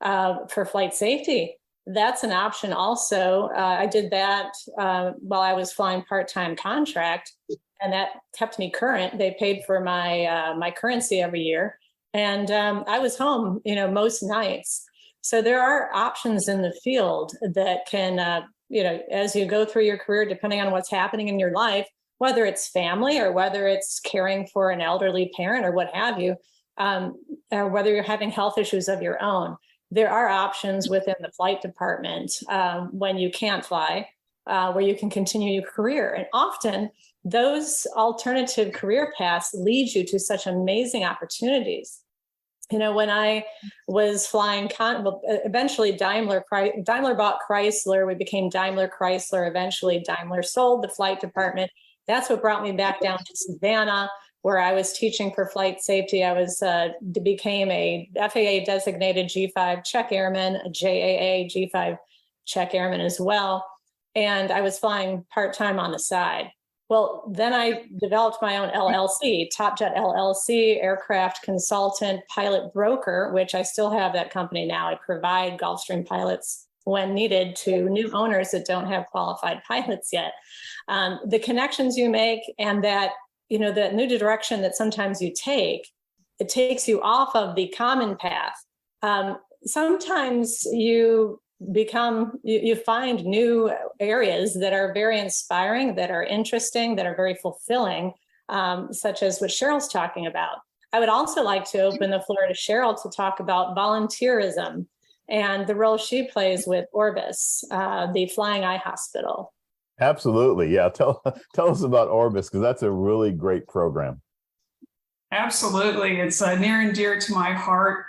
for flight safety, that's an option also. I did that while I was flying part-time contract, and that kept me current. They paid for my currency every year, and I was home, most nights. So there are options in the field that can as you go through your career, depending on what's happening in your life, whether it's family or whether it's caring for an elderly parent or what have you, or whether you're having health issues of your own, there are options within the flight department when you can't fly, where you can continue your career. And often those alternative career paths lead you to such amazing opportunities. When I was flying, eventually Daimler bought Chrysler. We became Daimler Chrysler. Eventually Daimler sold the flight department. That's what brought me back down to Savannah, where I was teaching for flight safety. I became a FAA designated G5 check airman, a JAA G5 check airman as well. And I was flying part-time on the side. Well, then I developed my own LLC, Top Jet LLC, aircraft consultant, pilot broker, which I still have that company now. I provide Gulfstream pilots when needed to new owners that don't have qualified pilots yet. The connections you make and that new direction that sometimes you take, it takes you off of the common path. Sometimes you find new areas that are very inspiring, that are interesting, that are very fulfilling, such as what Cheryl's talking about. I would also like to open the floor to Cheryl to talk about volunteerism and the role she plays with Orbis, the Flying Eye Hospital.
Absolutely. Yeah. Tell us about Orbis, because that's a really great program.
Absolutely. It's near and dear to my heart.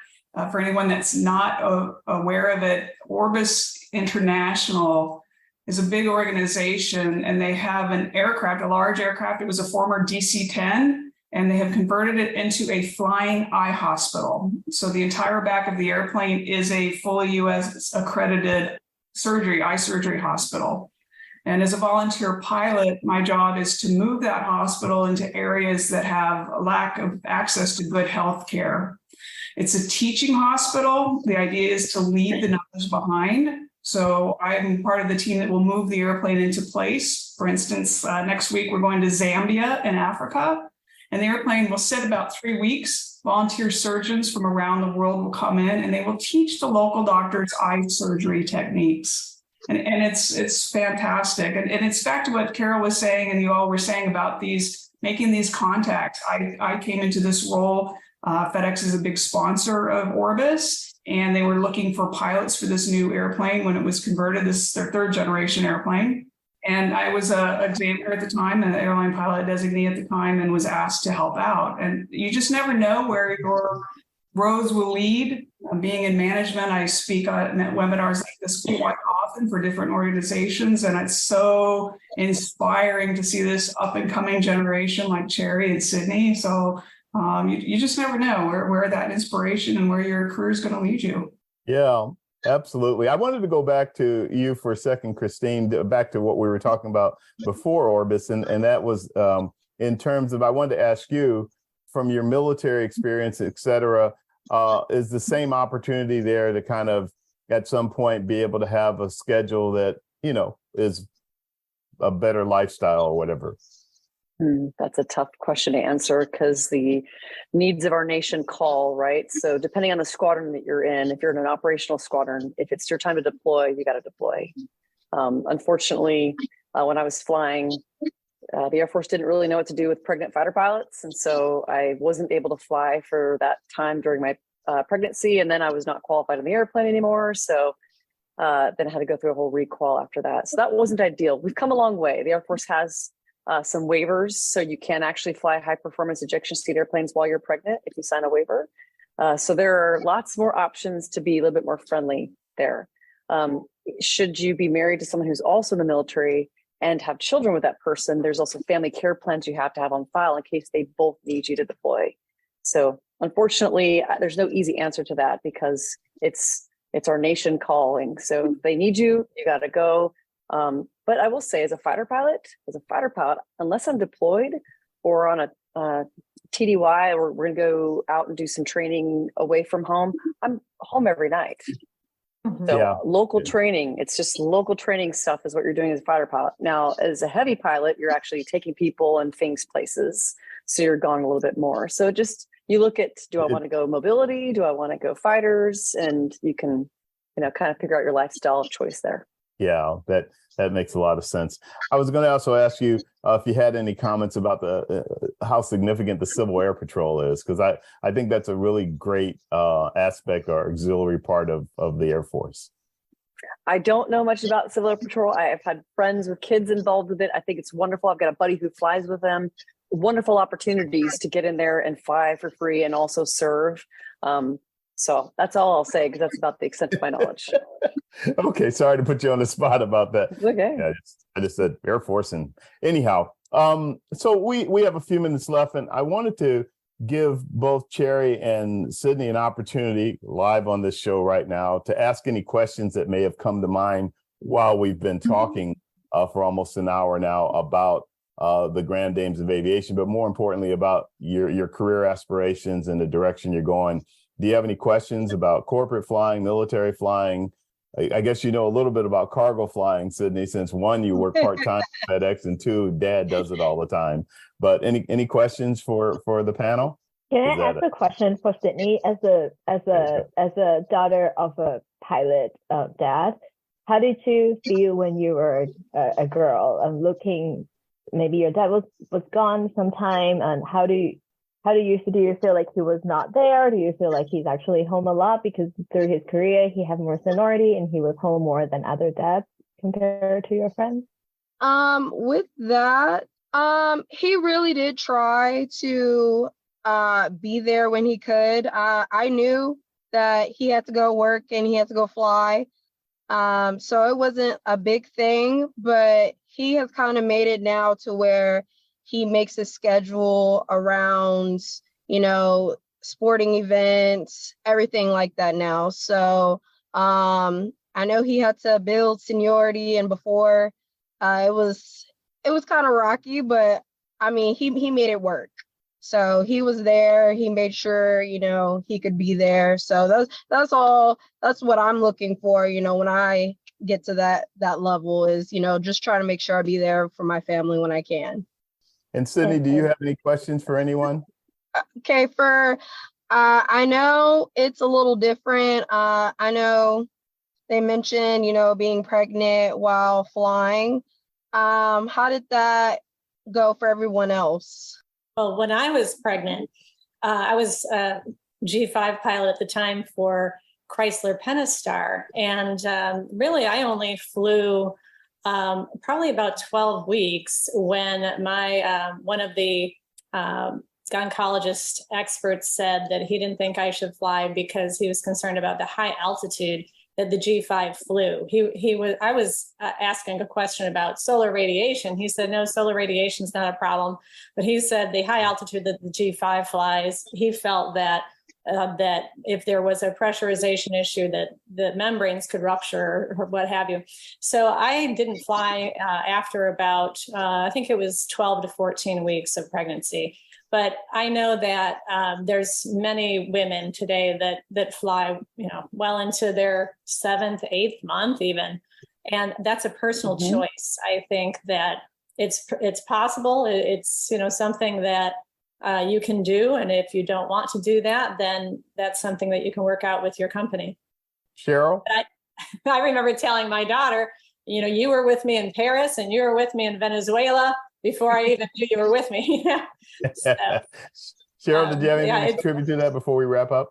For anyone that's not aware of it, Orbis International is a big organization, and they have an aircraft, a large aircraft. It was a former DC-10, and they have converted it into a flying eye hospital. So the entire back of the airplane is a fully U.S. accredited eye surgery hospital. And as a volunteer pilot, my job is to move that hospital into areas that have a lack of access to good health care. It's a teaching hospital. The idea is to leave the numbers behind. So I'm part of the team that will move the airplane into place. For instance, next week we're going to Zambia in Africa, and the airplane will sit about 3 weeks. Volunteer surgeons from around the world will come in, and they will teach the local doctors eye surgery techniques. And it's fantastic. And it's back to what Carol was saying and you all were saying about making these contacts. I came into this role. FedEx is a big sponsor of Orbis, and they were looking for pilots for this new airplane when it was converted. This is their third generation airplane. And I was an examiner at the time, an airline pilot designee at the time, and was asked to help out. And you just never know where your roads will lead. Being in management, I speak at webinars like this quite often for different organizations. And it's so inspiring to see this up and coming generation like Cherry and Sydney. So you just never know where that inspiration and where your career is going to lead you.
Yeah, absolutely. I wanted to go back to you for a second, Christine, back to what we were talking about before Orbis. And that was in terms of, I wanted to ask you, from your military experience, et cetera, is the same opportunity there to kind of at some point be able to have a schedule that, is a better lifestyle or whatever?
That's a tough question to answer because the needs of our nation call, right? So depending on the squadron that you're in, if you're in an operational squadron, if it's your time to deploy, you got to deploy. Unfortunately, when I was flying, the Air Force didn't really know what to do with pregnant fighter pilots. And so I wasn't able to fly for that time during my pregnancy. And then I was not qualified in the airplane anymore. So then I had to go through a whole requal after that. So that wasn't ideal. We've come a long way. The Air Force has some waivers, so you can actually fly high performance ejection seat airplanes while you're pregnant if you sign a waiver. So there are lots more options to be a little bit more friendly there. Should you be married to someone who's also in the military and have children with that person, there's also family care plans you have to have on file in case they both need you to deploy. So unfortunately, there's no easy answer to that because it's our nation calling. So if they need you, you got to go. But I will say, as a fighter pilot, unless I'm deployed or on a TDY, or we're going to go out and do some training away from home, I'm home every night. So local training, it's just local training stuff is what you're doing as a fighter pilot. Now, as a heavy pilot, you're actually taking people and things places. So you're gone a little bit more. So just, you look at, do I want to go mobility? Do I want to go fighters? And you can, kind of figure out your lifestyle of choice there.
Yeah, that makes a lot of sense. I was going to also ask you if you had any comments about the how significant the Civil Air Patrol is, because I think that's a really great aspect or auxiliary part of the Air Force.
I don't know much about Civil Air Patrol. I have had friends with kids involved with it. I think it's wonderful. I've got a buddy who flies with them. Wonderful opportunities to get in there and fly for free and also serve. So that's all I'll say, because that's about the extent of my knowledge.
Okay, sorry to put you on the spot about that.
It's okay.
Yeah, I just said Air Force, and anyhow, so we have a few minutes left, and I wanted to give both Cherry and Sydney an opportunity live on this show right now to ask any questions that may have come to mind while we've been talking for almost an hour now about the Grand Dames of Aviation, but more importantly about your career aspirations and the direction you're going. Do you have any questions about corporate flying, military flying? I guess you know a little bit about cargo flying, Sydney, since one, you work part-time at FedEx, and two, Dad does it all the time. But any questions for the panel?
Can I ask a question for Sydney as a daughter of a pilot dad? How did you feel when you were a girl and looking? Maybe your dad was gone sometime, and how do you do you feel like he was not there? Do you feel like he's actually home a lot because through his career he had more seniority and he was home more than other dads compared to your friends?
With that, he really did try to be there when he could. I knew that he had to go work and he had to go fly. So it wasn't a big thing, but he has kind of made it now to where he makes a schedule around, sporting events, everything like that now. So I know he had to build seniority, and before it was kind of rocky, but I mean, he made it work. So he was there. He made sure, he could be there. So that's what I'm looking for, when I get to that level is, just trying to make sure I be there for my family when I can.
And Sydney, do you have any questions for anyone?
Okay, I know it's a little different. I know they mentioned, being pregnant while flying. How did that go for everyone else?
Well, when I was pregnant, I was a G5 pilot at the time for Chrysler Pentastar. And really, I only flew probably about 12 weeks when my one of the gynecologist experts said that he didn't think I should fly because he was concerned about the high altitude that the G5 flew. I was asking a question about solar radiation. He said, no, solar radiation is not a problem. But he said the high altitude that the G5 flies, he felt that if there was a pressurization issue that the membranes could rupture or what have you. So I didn't fly after about, I think it was 12 to 14 weeks of pregnancy. But I know that there's many women today that fly, well into their 7th, 8th month even. And that's a personal choice. I think that it's possible. It's, something that you can do. And if you don't want to do that, then that's something that you can work out with your company.
Cheryl?
I remember telling my daughter, you were with me in Paris and you were with me in Venezuela before I even knew you were with me. So,
Cheryl, did you have anything to contribute to that before we wrap up?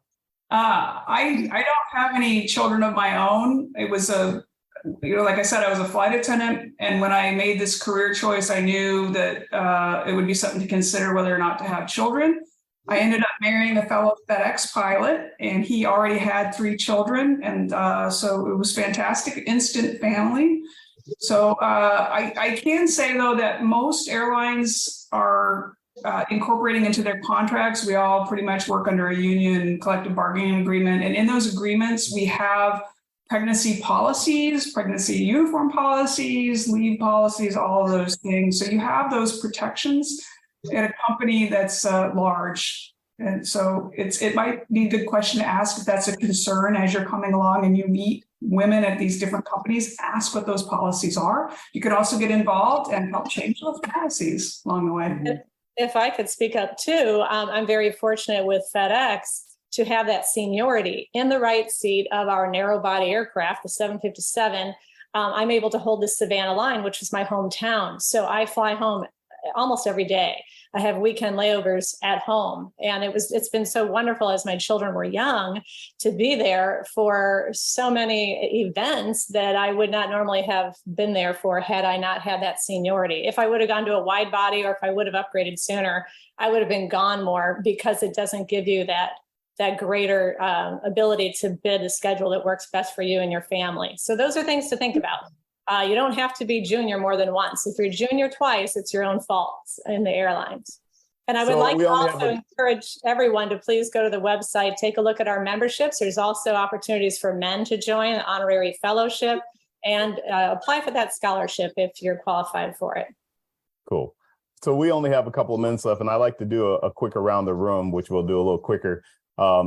I don't have any children of my own. It was like I said, I was a flight attendant. And when I made this career choice, I knew that it would be something to consider whether or not to have children. I ended up marrying a fellow FedEx pilot, and he already had 3 children. And so it was fantastic, instant family. So I can say, though, that most airlines are incorporating into their contracts. We all pretty much work under a union collective bargaining agreement. And in those agreements, we have pregnancy policies, pregnancy uniform policies, leave policies, all of those things. So you have those protections at a company that's large. And so it might be a good question to ask if that's a concern as you're coming along and you meet women at these different companies. Ask what those policies are. You could also get involved and help change those policies along the way.
If I could speak up too, I'm very fortunate with FedEx to have that seniority in the right seat of our narrow body aircraft, the 757. I'm able to hold the Savannah line, which is my hometown. So I fly home almost every day. I have weekend layovers at home. And it's been so wonderful as my children were young to be there for so many events that I would not normally have been there for had I not had that seniority. If I would have gone to a wide body or if I would have upgraded sooner, I would have been gone more, because it doesn't give you that greater ability to bid a schedule that works best for you and your family. So those are things to think about. You don't have to be junior more than once. If you're junior twice, it's your own fault in the airlines. And I would like to also encourage everyone to please go to the website, take a look at our memberships. There's also opportunities for men to join an honorary fellowship and apply for that scholarship if you're qualified for it.
Cool. So we only have a couple of minutes left, and I like to do a quick around the room, which we'll do a little quicker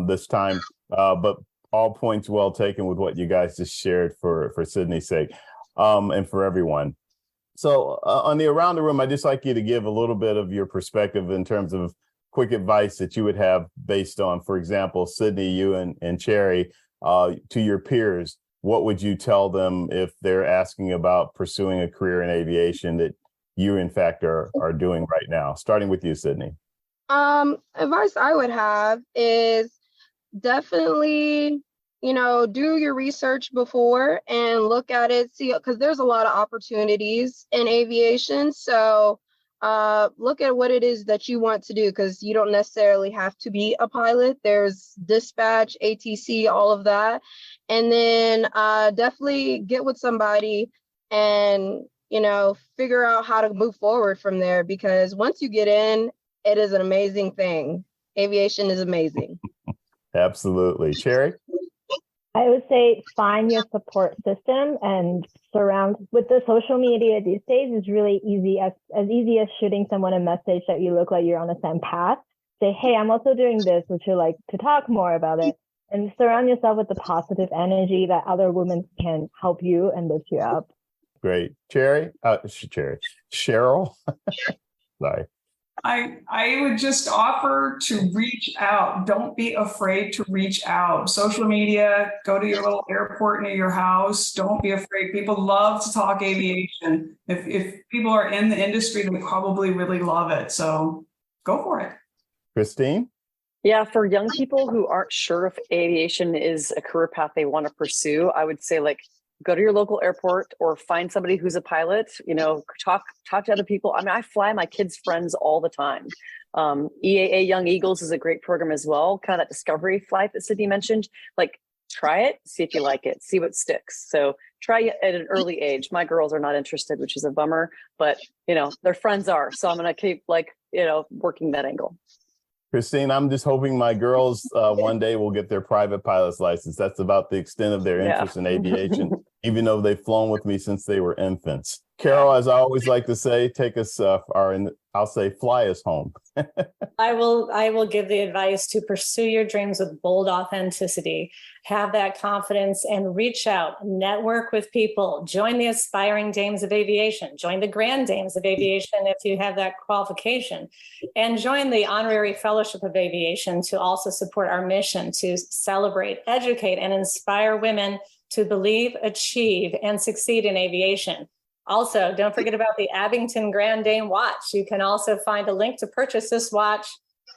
this time. But all points well taken with what you guys just shared for Sydney's sake and for everyone. So on the around the room, I'd just like you to give a little bit of your perspective in terms of quick advice that you would have based on, for example, Sydney, you and Cherry, to your peers. What would you tell them if they're asking about pursuing a career in aviation that you, in fact, are doing right now? Starting with you, Sydney.
Advice I would have is definitely, do your research before and look at it, see, because there's a lot of opportunities in aviation. So look at what it is that you want to do, because you don't necessarily have to be a pilot. There's dispatch, ATC, all of that. And then definitely get with somebody and, figure out how to move forward from there, because once you get in, it is an amazing thing. Aviation is amazing.
Absolutely. Cherry?
I would say find your support system and surround with the social media these days is really easy, as easy as shooting someone a message that you look like you're on the same path. Say, hey, I'm also doing this. Would you like to talk more about it? And surround yourself with the positive energy that other women can help you and lift you up.
Great. Cheryl? Sorry.
I would just offer to reach out. Don't be afraid to reach out. Social media, go to your little airport near your house. Don't be afraid. People love to talk aviation. If people are in the industry, they probably really love it. So go for it.
Christine?
Yeah, for young people who aren't sure if aviation is a career path they want to pursue, I would say go to your local airport or find somebody who's a pilot, talk to other people. I mean, I fly my kids' friends all the time. EAA Young Eagles is a great program as well. Kind of that discovery flight that Sydney mentioned, try it, see if you like it, see what sticks. So try it at an early age. My girls are not interested, which is a bummer, but their friends are. So I'm going to keep working that angle.
Christine, I'm just hoping my girls one day will get their private pilot's license. That's about the extent of their interest in aviation, even though they've flown with me since they were infants. Carol, as I always like to say, take us, fly us home.
I will give the advice to pursue your dreams with bold authenticity, have that confidence and reach out, network with people, join the aspiring dames of aviation, join the Grand Dames of Aviation if you have that qualification, and join the Honorary Fellowship of Aviation to also support our mission to celebrate, educate, and inspire women to believe, achieve, and succeed in aviation. Also, don't forget about the Abington Grand Dame watch. You can also find a link to purchase this watch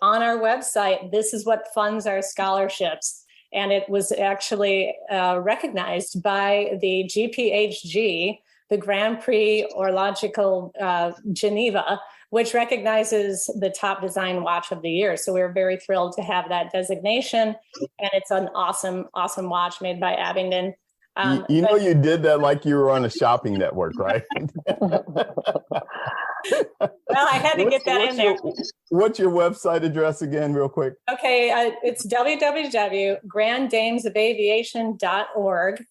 on our website. This is what funds our scholarships. And it was actually recognized by the GPHG, the Grand Prix Horological Geneva, which recognizes the top design watch of the year. So we're very thrilled to have that designation. And it's an awesome, awesome watch made by Abington.
You did that like you were on a shopping network, right?
Well, I had to get that in there.
What's your website address again, real quick?
Okay, it's www.granddamesofaviation.org.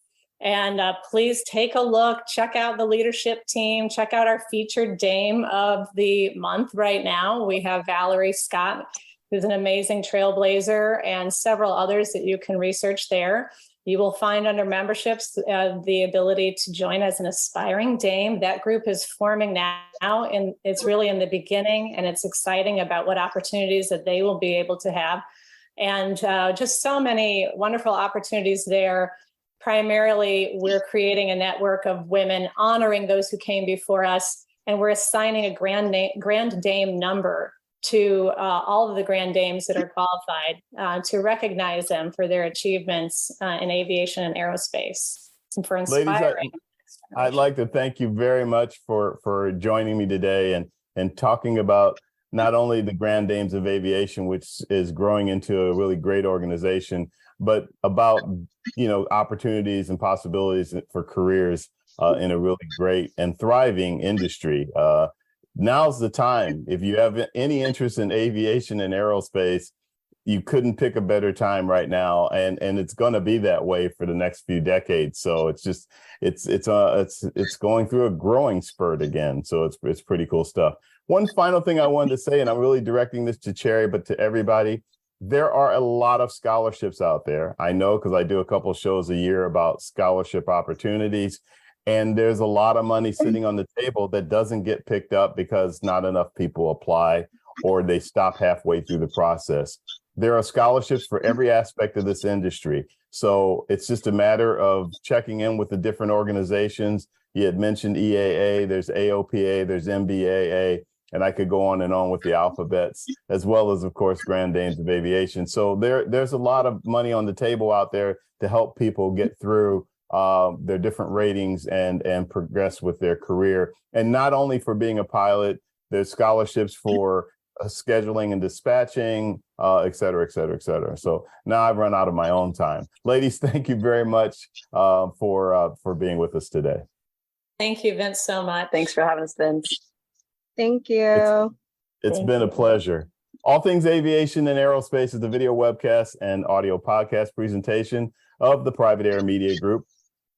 And please take a look, check out the leadership team, check out our featured dame of the month right now. We have Valerie Scott, who's an amazing trailblazer, and several others that you can research there. You will find under memberships the ability to join as an aspiring dame. That group is forming now, and it's really in the beginning, and it's exciting about what opportunities that they will be able to have. And just so many wonderful opportunities there. primarily, we're creating a network of women honoring those who came before us, and we're assigning a Grand Dame number to all of the Grand Dames that are qualified to recognize them for their achievements in aviation and aerospace, and for inspiring.
Ladies, I'd like to thank you very much for joining me today and talking about not only the Grand Dames of Aviation, which is growing into a really great organization, but about, opportunities and possibilities for careers in a really great and thriving industry. Now's the time. If you have any interest in aviation and aerospace, you couldn't pick a better time right now, and it's going to be that way for the next few decades. So it's going through a growing spurt again. So it's pretty cool stuff. One final thing I wanted to say, and I'm really directing this to Cherry, but to everybody, there are a lot of scholarships out there. I know, because I do a couple shows a year about scholarship opportunities, and there's a lot of money sitting on the table that doesn't get picked up because not enough people apply, or they stop halfway through the process. There are scholarships for every aspect of this industry. So it's just a matter of checking in with the different organizations. You had mentioned EAA, there's AOPA, there's NBAA, and I could go on and on with the alphabets, as well as, of course, Grand Dames of Aviation. So there's a lot of money on the table out there to help people get through their different ratings and progress with their career. And not only for being a pilot, there's scholarships for scheduling and dispatching, et cetera, et cetera, et cetera. So now I've run out of my own time. Ladies, thank you very much for being with us today.
Thank you, Vince, so much.
Thanks for having us, Vince.
Thank you.
It's been a pleasure. All Things Aviation and Aerospace is the video webcast and audio podcast presentation of the Private Air Media Group,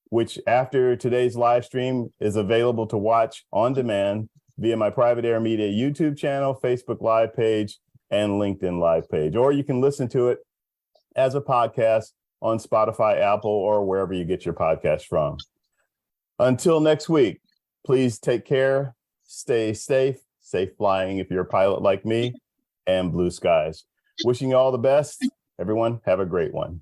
which after today's live stream is available to watch on demand via my Private Air Media YouTube channel, Facebook Live page, and LinkedIn Live page. Or you can listen to it as a podcast on Spotify, Apple, or wherever you get your podcast from. Until next week, please take care, stay safe flying if you're a pilot like me, and blue skies. Wishing you all the best. Everyone, have a great one.